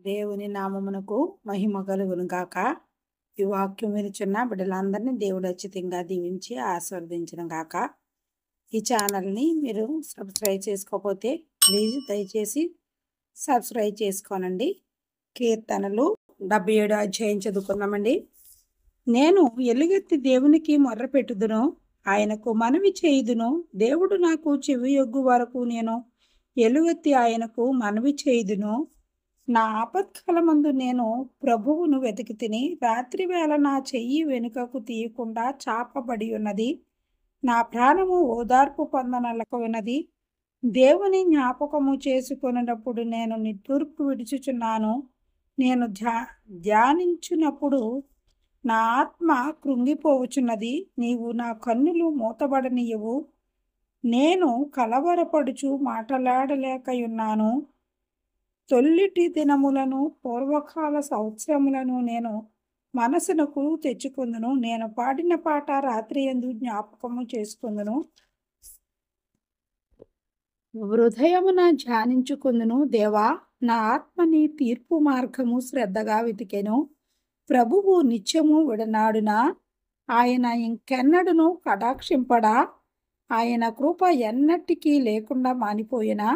దేవుని నామమునకు మహిమ కలుగును గాక. ఈ వాక్యం వినుచున్న బిడ్డలందరినీ దేవుడు ఉచితంగా దీవించి ఆశీర్వదించును గాక. ఈ ఛానల్ని మీరు సబ్స్క్రైబ్ చేసుకోకపోతే ప్లీజ్ దయచేసి సబ్స్క్రైబ్ చేసుకోనండి. కీర్తనలు 77 అధ్యాయం చదువుకుందామండి. నేను ఎలుగెత్తి దేవునికి మొర్రపెట్టుదును, ఆయనకు మనవి చేయుదును. దేవుడు నాకు చెవియొగ్గు వరకు నేను ఎలుగెత్తి ఆయనకు మనవి చేయుదును. నా ఆపత్కాలమందు నేను ప్రభువును వెతికి తిని, రాత్రివేళ నా చెయ్యి వెనుకకు తీయకుండా చాపబడి ఉన్నది. నా ప్రాణము ఓదార్పు పొందనలకున్నది. దేవుని జ్ఞాపకము చేసుకొనినప్పుడు నేను నిట్టూర్పు విడుచుచున్నాను. నేను ధ్యానించున్నప్పుడు నా ఆత్మ కృంగిపోవచున్నది. నీవు నా కన్నులు మూతబడనీయవు. నేను కలవరపడుచు మాట్లాడలేకయున్నాను. తొల్లిటి దినములను పూర్వకాల సంవత్సరములను నేను మనసునకు తెచ్చుకుందును. నేను పాడిన పాట రాత్రి యందు జ్ఞాపకము చేసుకుందును. హృదయమున ధ్యానించుకుందును. దేవా, నా ఆత్మని తీర్పు మార్గము శ్రద్ధగా వెతికెను. ప్రభువు నిత్యము విడనాడునా? ఆయన ఇంకెన్నడును కటాక్షింపడా? ఆయన కృప ఎన్నటికీ లేకుండా మానిపోయినా?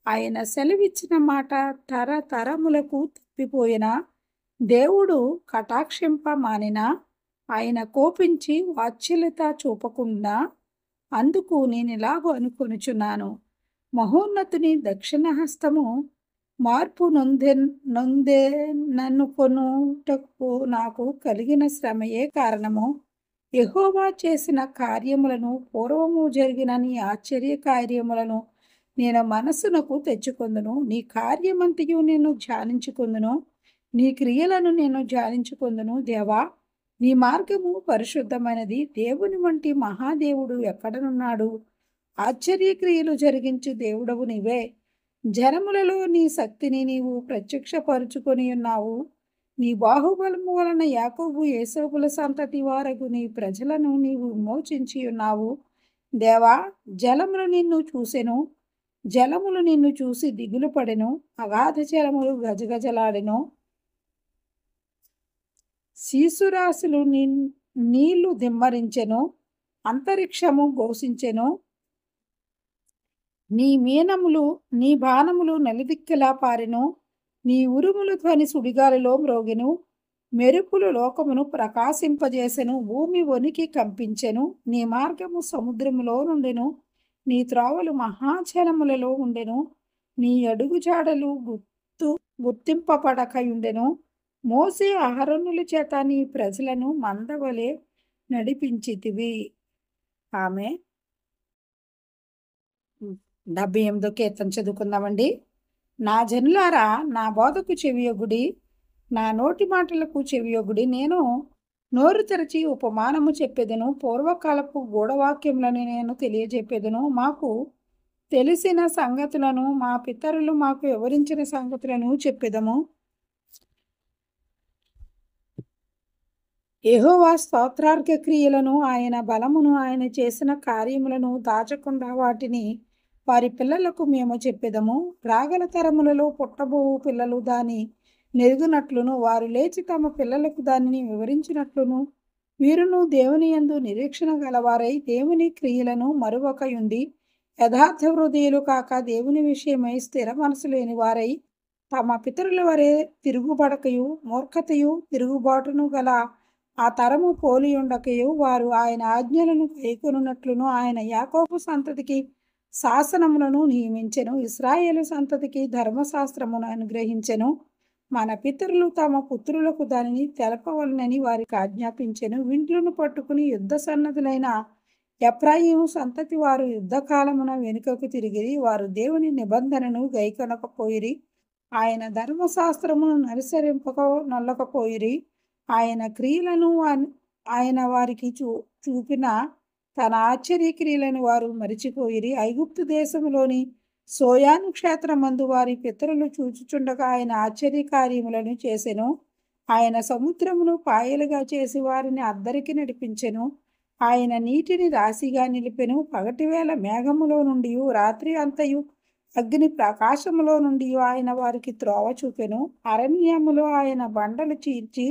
ఆయన సెలవిచ్చిన మాట తరతరములకు తప్పిపోయినా? దేవుడు కటాక్షింప మానినా? ఆయన కోపించి వాత్సల్యత చూపకుండా? అందుకు నేనిలాగూ అనుకొనుచున్నాను, మహోన్నతుని దక్షిణ హస్తము మార్పు నొందెననుకొనుటకు నాకు కలిగిన శ్రమయే కారణము. యెహోవా చేసిన కార్యములను, పూర్వము జరిగిన నీ ఆశ్చర్య కార్యములను నేను మనస్సునకు తెచ్చుకొందును. నీ కార్యమంతయు నేను ధ్యానించుకొందును, నీ క్రియలను నేను ధ్యానించుకొందును. దేవా, నీ మార్గము పరిశుద్ధమైనది. దేవుని వంటి మహాదేవుడు ఎక్కడనున్నాడు? ఆశ్చర్యక్రియలు జరిగించు దేవుడవు నీవే. జనములలో నీ శక్తిని నీవు ప్రత్యక్షపరుచుకొని ఉన్నావు. నీ బాహుబలము వలన యాకోబు ఏసావుల సంతతి వారగు నీ ప్రజలను నీవు విమోచించి ఉన్నావు. దేవా, జలములు నిన్ను చూసెను. జలములు నిన్ను చూసి దిగులు పడెను. అగాధ జలములు గజగజలాడెను. శీసురాశులు నీళ్లు దిమ్మరించెను. అంతరిక్షము ఘోషించెను. నీ మీనములు, నీ బాణములు నలుదిక్కులా పారెను. నీ ఉరుములు ధ్వని సుడిగాలిలో మ్రోగెను. మెరుపులు లోకమును ప్రకాశింపజేసెను. భూమి వణికి కంపించెను. నీ మార్గము సముద్రములో నుండెను. నీ త్రోవలు మహాజలములలో ఉండెను. నీ అడుగుజాడలు గుర్తింపబడకయుండెను. మోసే అహరోనుల చేత నీ ప్రజలను మందవలె నడిపించితివి. ఆమె 78వ కీర్తన చదువుకుందామండి. నా జనులారా, నా బోధకు చెవియొగుడి, నా నోటి మాటలకు చెవియొగుడి. నేను నోరు తెరచి ఉపమానము చెప్పెదను. పూర్వకాలపు గూఢవాక్యములను నేను తెలియజెప్పేదను. మాకు తెలిసిన సంగతులను, మా పితరులు మాకు వివరించిన సంగతులను చెప్పెదము. యెహోవా స్తోత్రార్ఘ క్రియలను, ఆయన బలమును, ఆయన చేసిన కార్యములను దాచకుండా వాటిని వారి పిల్లలకు మేము చెప్పెదము. రాగల తరములలో పుట్టబోవు పిల్లలు దాని నెరుగునట్లును, వారు లేచి తమ పిల్లలకు దానిని వివరించినట్లును, వీరును దేవుని యందు నిరీక్షణ గలవారై దేవుని క్రియలను మరువకయుండి, యథార్థ హృదయులు కాక దేవుని విషయమై స్థిర మనసు లేని వారై తమ పితరుల వరే తిరుగుబడకయు మూర్ఖతయు తిరుగుబాటును గల ఆ తరము పోలియుండకయు, వారు ఆయన ఆజ్ఞలను కైకొనున్నట్లును ఆయన యాకోబు సంతతికి శాసనములను నియమించెను. ఇశ్రాయేలు సంతతికి ధర్మశాస్త్రమును అనుగ్రహించెను. మన పితరులు తమ పుత్రులకు దానిని తెలపవలనని వారికి ఆజ్ఞాపించెను. విండ్లను పట్టుకుని యుద్ధ సన్నద్ధులైన ఎఫ్రాయిము సంతతి వారు యుద్ధకాలమున వెనుకకు తిరిగిరి. వారు దేవుని నిబంధనను గైకొనకపోయిరి. ఆయన ధర్మశాస్త్రమును నొల్లకపోయిరి. ఆయన క్రియలను ఆయన వారికి చూపిన తన ఆశ్చర్య క్రియలను వారు మరిచిపోయిరి. ఐగుప్తు దేశంలోని సోయాను క్షేత్రమందు వారి పితరులు చూచుచుండగా ఆయన ఆశ్చర్య కార్యములను చేసెను. ఆయన సముద్రమును పాయలుగా చేసి వారిని అద్దరికి నడిపించెను. ఆయన నీటిని రాశిగా నిలిపెను. పగటివేళ మేఘములో నుండి రాత్రి అంతయు అగ్ని ప్రకాశములో నుండి ఆయన వారికి త్రోవ చూపెను. అరణ్యములో ఆయన బండలు చీల్చి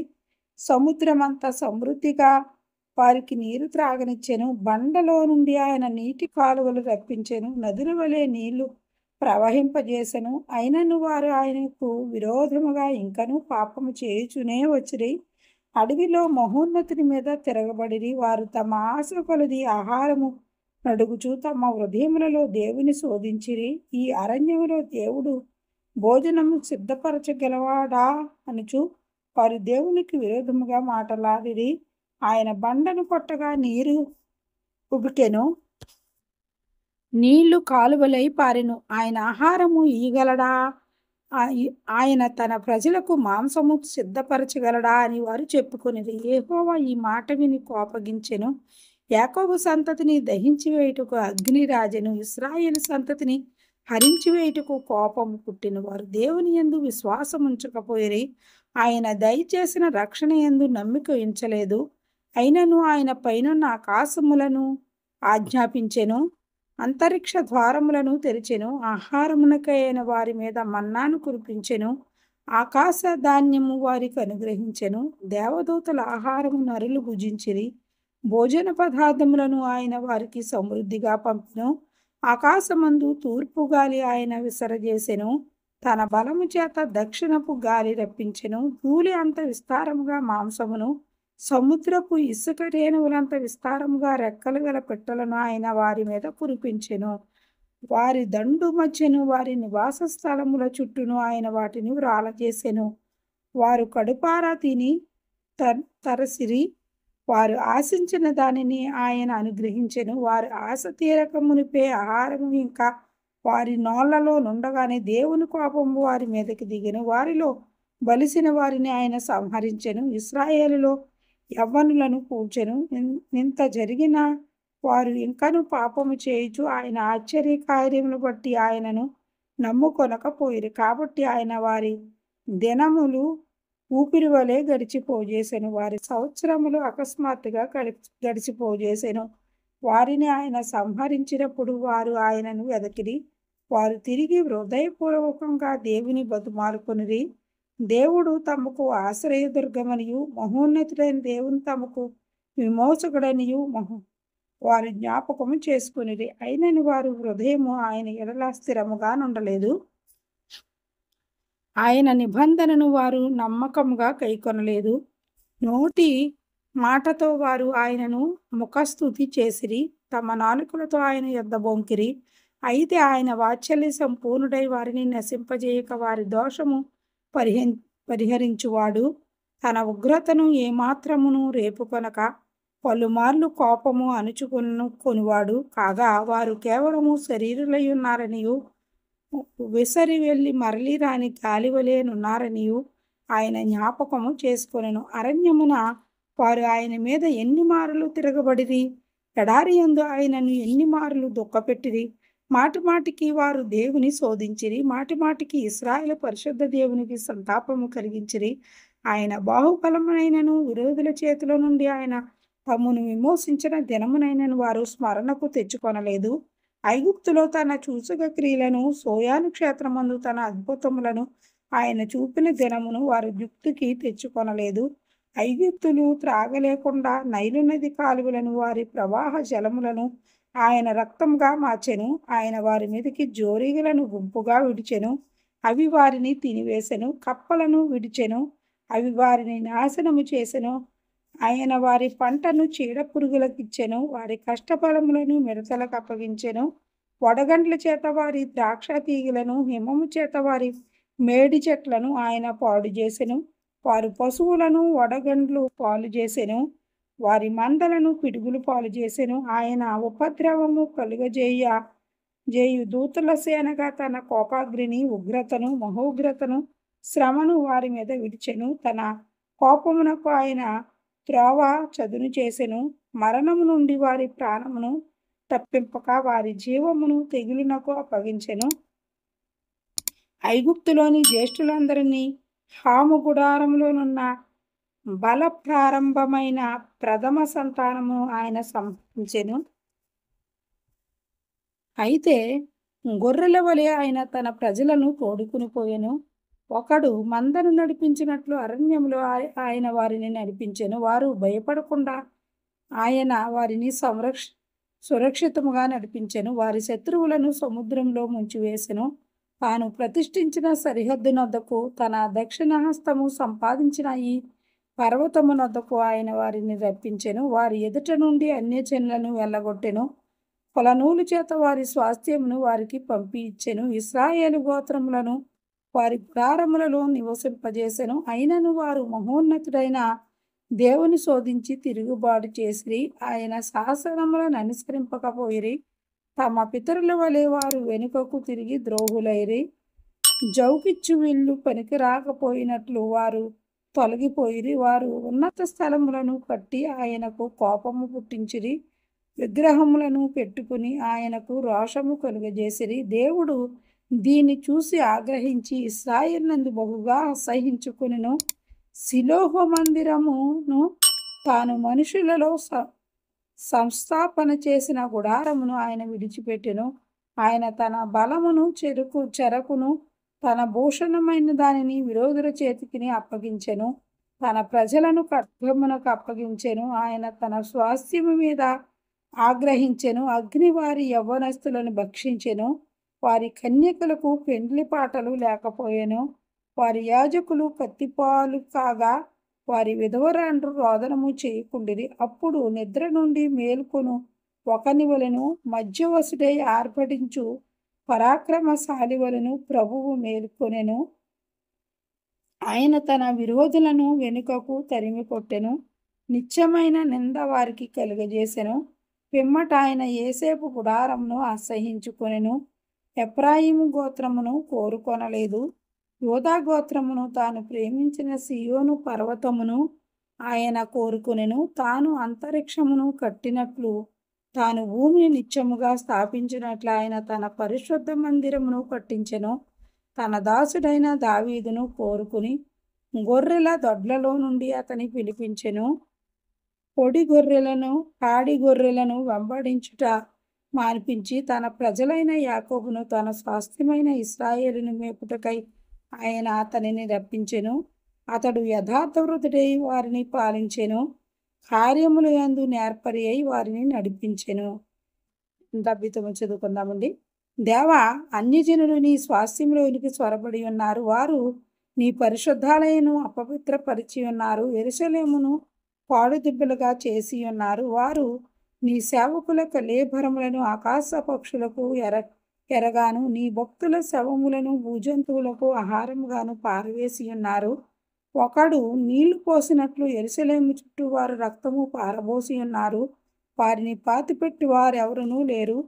సముద్రమంతా సమృద్ధిగా వారికి నీరు త్రాగనిచ్చెను. బండలో నుండి ఆయన నీటి కాలువలు రప్పించెను. నదుల వలె నీళ్లు ప్రవహింపజేసెను. అయినను వారు ఆయనకు విరోధముగా ఇంకనూ పాపము చేయుచునే వచ్చిరి. అడవిలో మహోన్నతుని మీద తిరగబడిరి. వారు తమ ఆశ కొలది ఆహారము నడుగుచు తమ హృదయములలో దేవుని శోధించిరి. ఈ అరణ్యములో దేవుడు భోజనము సిద్ధపరచగలవాడా అనుచు వారు దేవునికి విరోధముగా మాటలాడిరి. ఆయన బండను కొట్టగా నీరు ఉబికెను, నీళ్లు కాలువలై పారెను. ఆయన ఆహారము ఇయ్యగలడా? ఆయన తన ప్రజలకు మాంసము సిద్ధపరచగలడా అని వారు చెప్పుకొనిది. యెహోవా ఈ మాట విని కోపగించెను. యాకోబు సంతతిని దహించి వేయుటకు అగ్ని రాజెను. ఇశ్రాయేలు సంతతిని హరించి వేయుటకు కోపము పుట్టిన. వారు దేవుని యందు విశ్వాసం ఉంచకపోయిరి. ఆయన దయచేసిన రక్షణ యందు నమ్మిక ఉంచలేదు. అయినను ఆయన పైనున్న ఆకాశములను ఆజ్ఞాపించెను, అంతరిక్ష ద్వారములను తెరిచెను. ఆహారమునకైన వారి మీద మన్నాను కురిపించెను. ఆకాశ ధాన్యము వారికి అనుగ్రహించెను. దేవదూతల ఆహారము నరులు భుజించిరి. భోజన పదార్థములను ఆయన వారికి సమృద్ధిగా పంపెను. ఆకాశమందు తూర్పు గాలి ఆయన విసరజేసెను. తన బలము చేత దక్షిణపు గాలి రప్పించెను. ధూళి అంత విస్తారముగా మాంసమును, సముద్రపు ఇసుక రేణువులంత విస్తారముగా రెక్కలు గల పిట్టలను ఆయన వారి మీద కురిపించెను. వారి దండు మధ్యను వారి నివాస స్థలముల చుట్టూను ఆయన వాటిని వ్రాలజేసెను. వారు కడుపారా తిని తరసిరి. వారు ఆశించిన దానిని ఆయన అనుగ్రహించెను. వారు ఆశ తీరక మునిపే ఆహారము ఇంకా వారి నోళ్లలో నుండగానే దేవుని కోపము వారి మీదకి దిగెను. వారిలో బలిసిన వారిని ఆయన సంహరించెను. ఇశ్రాయేలులో యవ్వనులను కూల్చెను. ఇంత జరిగిన వారు ఇంకను పాపము చేయుచు ఆయన ఆశ్చర్య కార్యములు బట్టి ఆయనను నమ్ముకొనకపోయిరి. కాబట్టి ఆయన వారి దినములు ఊపిరి వలె గడిచిపోజేసెను. వారి సంవత్సరములు అకస్మాత్తుగా గడిచిపోజేసెను. వారిని ఆయన సంహరించినప్పుడు వారు ఆయనను వెదకిరి. వారు తిరిగి హృదయపూర్వకంగా దేవుని బతుమాలుకొనిరి. దేవుడు తమకు ఆశ్రయదుర్గమనియు మహోన్నతుడైన దేవుని తమకు విమోచకుడనియు వారు జ్ఞాపకము చేసుకునిరి. అయినను వారు హృదయము ఆయన ఎడల స్థిరముగా నుండలేదు. ఆయన నిబంధనను వారు నమ్మకముగా కైకొనలేదు. నోటి మాటతో వారు ఆయనను ముఖస్తుతి చేసిరి. తమ నాలుకలతో ఆయన యొద్ద బొంకిరి. అయితే ఆయన వాత్సల్య సంపూర్ణుడై వారిని నశింపజేయక వారి దోషము పరిహరించువాడు. తన ఉగ్రతను ఏమాత్రమును రేపుకొనక పలుమార్లు కోపము అణుచుకొనువాడు. కాగా వారు కేవలము శరీరులై ఉన్నారనియు విసరి వెళ్ళి మరలి రాని గాలివలేనున్నారనియు ఆయన జ్ఞాపకము చేసుకొనెను. అరణ్యమున వారు ఆయన మీద ఎన్ని మారులు తిరగబడిరి. ఎడారి యందు ఆయనను ఎన్ని మారులు దుఃఖపెట్టిరి. మాటి మాటికి వారు దేవుని శోధించిరి. మాటి మాటికి ఇశ్రాయేలు పరిశుద్ధ దేవునికి సంతాపము కలిగించిరి. ఆయన బాహుబలమునైనను విరోధుల చేతిలో నుండి ఆయన తమను విమోచించిన దినమునైనను వారు స్మరణకు తెచ్చుకొనలేదు. ఐగుప్తులో తన సూచక క్రియలను, సోయాను క్షేత్రమందు తన అద్భుతములను ఆయన చూపిన దినమును వారు యుక్తికి తెచ్చుకొనలేదు. ఐగుప్తులు త్రాగలేకుండా నైలు నది కాలువలను వారి ప్రవాహ జలములను ఆయన రక్తంగా మార్చెను. ఆయన వారి మీదకి జోరీగలను గుంపుగా విడిచెను. అవి వారిని తినివేసెను. కప్పలను విడిచెను. అవి వారిని నాశనము చేసెను. ఆయన వారి పంటను చీడపురుగులకిచ్చెను. వారి కష్టఫలములను మిడతలకు అప్పగించెను. వడగండ్ల చేత వారి ద్రాక్ష తీగలను, హిమము చేత వారి మేడి చెట్లను ఆయన పాడు చేసెను. వారు పశువులను వడగండ్లు పాలు చేసెను. వారి మందలను పిడుగులు పాలు చేసెను. ఆయన ఉపద్రవము కలుగజేయు దూతల సేనగా తన కోపాగ్నిని, ఉగ్రతను, మహోగ్రతను, శ్రమను వారి మీద విడిచెను. తన కోపమునకు ఆయన త్రోవ చదును చేసెను. మరణము నుండి వారి ప్రాణమును తప్పింపక వారి జీవమును తెగులునకు అప్పగించెను. ఐగుప్తులోని జ్యేష్ఠులందరినీ హాము గుడారములోనున్న బల ప్రారంభమైన ప్రథమ సంతానము ఆయన సంహరించెను. అయితే గొర్రెల వలె ఆయన తన ప్రజలను తోడుకుని పోయెను. ఒకడు మందను నడిపించినట్లు అరణ్యంలో ఆయన వారిని నడిపించెను. వారు భయపడకుండా ఆయన వారిని సురక్షితముగా నడిపించెను. వారి శత్రువులను సముద్రంలో ముంచివేసెను. తాను ప్రతిష్ఠించిన సరిహద్దునొద్దకు, తన దక్షిణహస్తము సంపాదించిన ఈ పర్వతమునొద్దకు ఆయన వారిని రప్పించెను. వారి ఎదుట నుండి అన్యజనులను వెళ్ళగొట్టెను. కొలనూలు చేత వారి స్వాస్థ్యమును వారికి పంపి ఇచ్చెను. ఇశ్రాయేలు గోత్రములను వారి గుడారములలో నివసింపజేసెను. అయినను వారు మహోన్నతుడైన దేవుని శోధించి తిరుగుబాటు చేసిరి. ఆయన శాసనములను అనుసరింపకపోయిరి. తమ పితరుల వలె వారు వెనుకకు తిరిగి ద్రోహులైరి. జౌకిచ్చు వీళ్ళు పనికి రాకపోయినట్లు వారు తొలగిపోయిరి. వారు ఉన్నత స్థలములను కట్టి ఆయనకు కోపము పుట్టించిరి. విగ్రహములను పెట్టుకుని ఆయనకు రోషము కలుగజేసిరి. దేవుడు దీన్ని చూసి ఆగ్రహించి ఇశ్రాయేలునందు బహుగా అసహ్యించుకొనెను. శిలోహు మందిరమును తాను మనుషులలో సంస్థాపన చేసిన గుడారమును ఆయన విడిచిపెట్టెను. ఆయన తన బలమును చెరకును తన భూషణమైన దానిని విరోధుల చేతికి అప్పగించెను. తన ప్రజలను ఖడ్గమునకు అప్పగించెను. ఆయన తన స్వాస్థ్యము మీద ఆగ్రహించెను. అగ్ని వారి యవ్వనస్తులను భక్షించెను. వారి కన్యకలకు పెండ్లి పాటలు లేకపోయెను. వారి యాజకులు కత్తిపాలు కాగా వారి విధవరాండ్రు రోదనము చేయకుండిరి. అప్పుడు నిద్ర నుండి మేల్కొను ఒకని వలెను, మధ్యవసుడై ఆర్భటించు పరాక్రమశాలి వలెను ప్రభువు మేల్కొనెను. ఆయన తన విరోధులను వెనుకకు తరిమి కొట్టెను. నిత్యమైన నింద వారికి కలుగజేసెను. పిమ్మట ఆయన యోసేపు గుడారమును అసహ్యించుకొనెను. ఎఫ్రాయిము గోత్రమును కోరుకొనలేదు. యోదా గోత్రమును తాను ప్రేమించిన సియోను పర్వతమును ఆయన కోరుకొనెను. తాను అంతరిక్షమును కట్టినట్లు, తాను భూమిని నిత్యముగా స్థాపించినట్లు ఆయన తన పరిశుద్ధ మందిరమును కట్టించెను. తన దాసుడైన దావీదును కోరుకుని గొర్రెల దొడ్లలో నుండి అతని పిలిపించెను. పొడి గొర్రెలను పాడి గొర్రెలను వెంబడించుట మాన్పించి తన ప్రజలైన యాకోబును తన స్వాస్థ్యమైన ఇశ్రాయేలును మేపుటకై ఆయన అతనిని రప్పించెను. అతడు యథార్థవృతుడై వారిని పాలించెను. కార్యములు యందు నేర్పరి అయి వారిని నడిపించెను. దబ్బితము చదువుకుందామండి. దేవా, అన్యజనులు నీ స్వాస్థ్యంలోనికి చొరబడి ఉన్నారు. వారు నీ పరిశుద్ధాలయను అపవిత్రపరిచి ఉన్నారు. యెరూషలేమును పాడుదిబ్బలుగా చేసి ఉన్నారు. వారు నీ సేవకుల కళేబరములను ఆకాశ పక్షులకు ఎరగాను, నీ భక్తుల శవములను భూజంతువులకు ఆహారముగాను పారవేసి ఉన్నారు. ఒకడు నీళ్లు పోసినట్లు యెరూషలేము చుట్టూ వారు రక్తము పారబోసి ఉన్నారు. వారిని పాతిపెట్టి వారెవరునూ లేరు.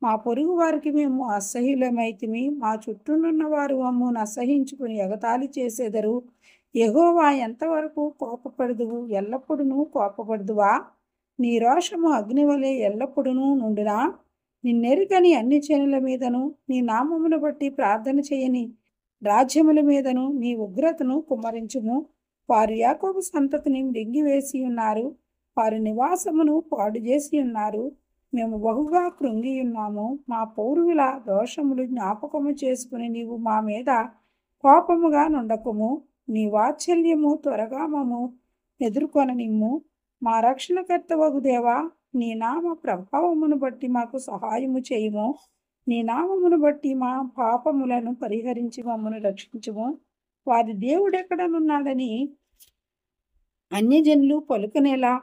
మా పొరుగు వారికి మేము అసహ్యులమైతిమి. మా చుట్టూనున్న వారు మమ్మల్ని అసహ్యించుకుని ఎగతాళి చేసేదరు. యెహోవా, ఎంతవరకు కోపపడదువు? ఎల్లప్పుడూ కోపపడదువా? నీ రోషము అగ్నివలే ఎల్లప్పుడూ నుండునా? నిన్నెరుగని అన్ని జనుల మీదను, నీ నామమును బట్టి ప్రార్థన చేయని రాజ్యముల మీదను నీ ఉగ్రతను కుమ్మరించుము. వారు యాకోబు సంతతిని మృంగివేసి ఉన్నారు. వారి నివాసమును పాడు చేసి ఉన్నారు. మేము బహుగా కృంగి ఉన్నాము. మా పూర్వుల దోషములు జ్ఞాపకము చేసుకుని నీవు మా మీద కోపముగా నుండకుము. నీ వాత్సల్యము త్వరగా మమ్ము ఎదుర్కొననిమ్ము. మా రక్షణకర్త వగు దేవా, నీ నామ ప్రభావమును బట్టి మాకు సహాయము చేయుము. నీ నామమును బట్టి మా పాపములను పరిహరించి మమ్మను రక్షించుము. వారి దేవుడెక్కడనున్నాడని అన్యజనులు పలుకనేలా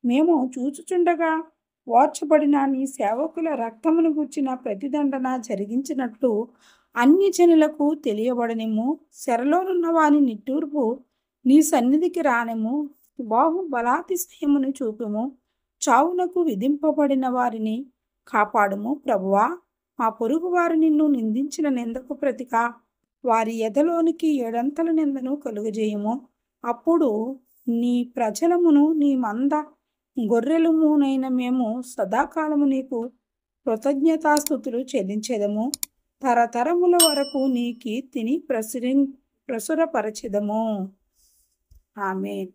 మేము చూచుచుండగా ఓర్చబడిన నీ సేవకుల రక్తమును గుర్చిన ప్రతిదండన జరిగించినట్లు అన్యజనులకు తెలియబడనిమ్ము. చెరలోనున్న వాని నిట్టూర్పు నీ సన్నిధికి రానిమ్ము. బాహుబలాతిశయమును చూపుము. చావునకు విధింపబడిన వారిని కాపాడుము. ప్రభువా, మా పొరుగు వారు నిన్ను నిందించిన నిందకు ప్రతిగా వారి ఎదలోనికి ఏడంతల నిందను కలుగజేయము. అప్పుడు నీ ప్రజలమును నీ మంద గొర్రెలమునైన మేము సదాకాలము నీకు కృతజ్ఞతాస్తుతులు చెల్లించెదము. తరతరముల వరకు నీ కీర్తిని ప్రసురపరచెదము. ఆమేన్.